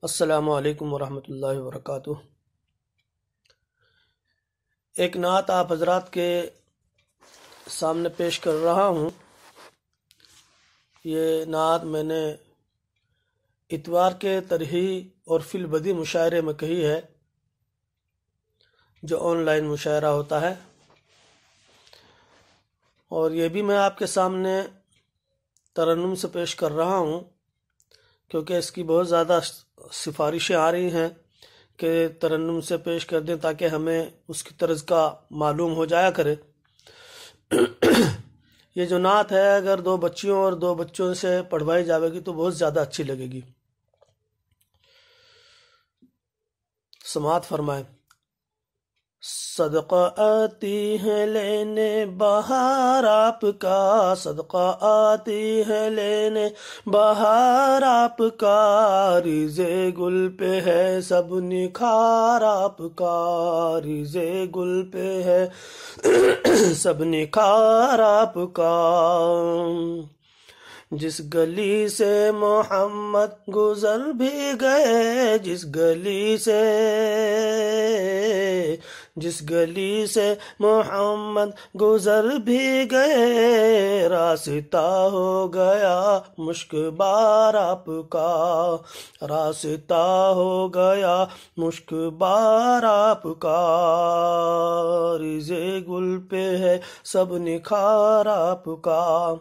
السلام علیکم ورحمۃ اللہ وبرکاتہ۔ ایک نعت آپ حضرات کے سامنے پیش کر رہا ہوں۔ یہ نعت میں نے اتوار کے ترہی اور فی البدی مشاعرے میں کہی ہے، جو آن لائن مشاعرہ ہوتا ہے، اور یہ بھی میں آپ کے سامنے ترنم سے پیش کر رہا ہوں، کیونکہ اس کی بہت زیادہ سفارشیں آ رہی ہیں کہ ترنم سے پیش کر دیں تاکہ ہمیں اس کی طرز کا معلوم ہو جایا کرے۔ یہ جو نعت ہے اگر دو بچیوں اور دو بچوں سے پڑھوائی جاوے گی تو بہت زیادہ اچھی لگے گی۔ سماعت فرمائیں۔ صدقہ آتی ہے لینے بہار آپ کا، صدقہ آتی ہے لینے بہار آپ کا، ریزے گل پہ ہے سب نکھار آپ کا، ریزے گل پہ ہے سب نکھار آپ کا۔ جس گلی سے محمد گزر بھی گئے، جس گلی سے محمد گزر بھی گئے، راستہ ہو گیا مشک بار آپ کا، راستہ ہو گیا مشک بار آپ کا، ریزے گل پہ ہے سب نکھار آپ کا۔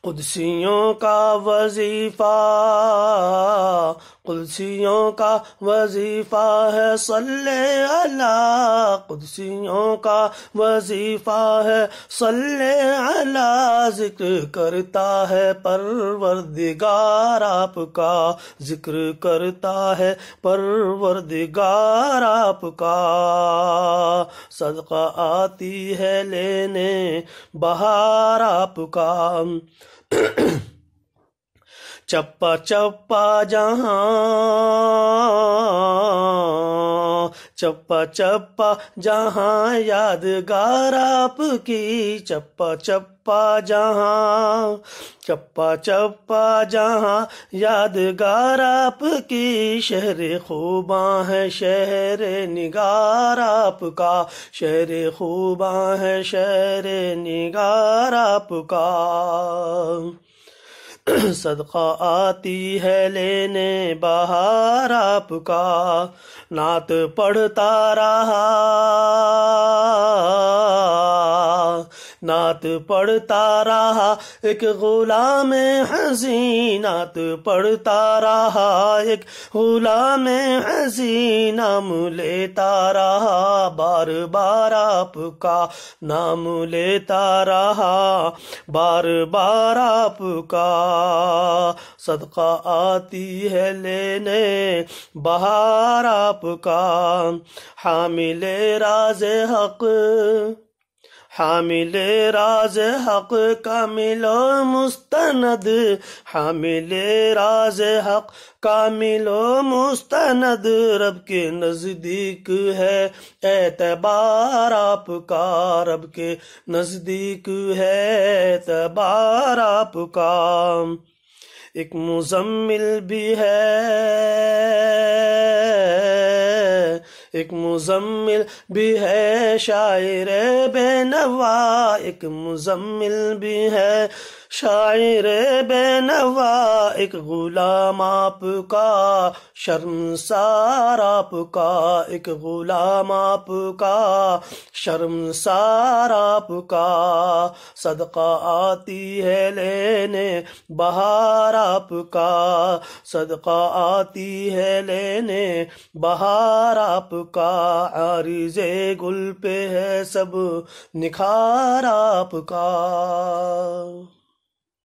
قدسیوں کا وظیفہ، قدسیوں کا وظیفہ ہے صلی علی، قدسیوں کا وظیفہ ہے صلی علی، ذکر کرتا ہے پروردگار آپ کا، ذکر کرتا ہے پروردگار آپ کا۔ صدقہ آتی ہے لینے بہار آپ کا۔ چپا چپا جہاں، چپا چپا جہاں یادگار آپ کی، چپا چپا جہاں، چپا چپا جہاں یادگار آپ کی، شہر خوباں ہے شہر نگار آپ کا، شہر خوباں ہے شہر نگار آپ کا۔ صدقہ آتی ہے لینے بہار آپ کا، نعت پڑھتا رہا، نعت پڑھتا رہا ایک غلام حزین، نعت پڑھتا رہا ایک غلام حزین، نام لیتا رہا بار بار آپ کا، نام لیتا رہا بار بار آپ کا۔ صدقہ آتی ہے لینے بہار آپ کا، حامل راز حق، حامل راز حق کامل و مستند، حامل راز حق کامل و مستند، رب کے نزدیک ہے اعتبار آپ کا، رب کے نزدیک ہے اعتبار آپ کا۔ ایک مزمل بھی ہے، ایک مزمل بھی ہے شاعر بے نوا، ایک مزمل بھی ہے شاعر بے نوا، ایک غلام آپ کا شرمسار آپ کا، ایک غلام آپ کا شرمسار آپ کا۔ صدقہ آتی ہے لینے بہار آپ کا، صدقہ آتی ہے لینے بہار آپ کا، عارضے گل پہ ہے سب نکھار آپ کا۔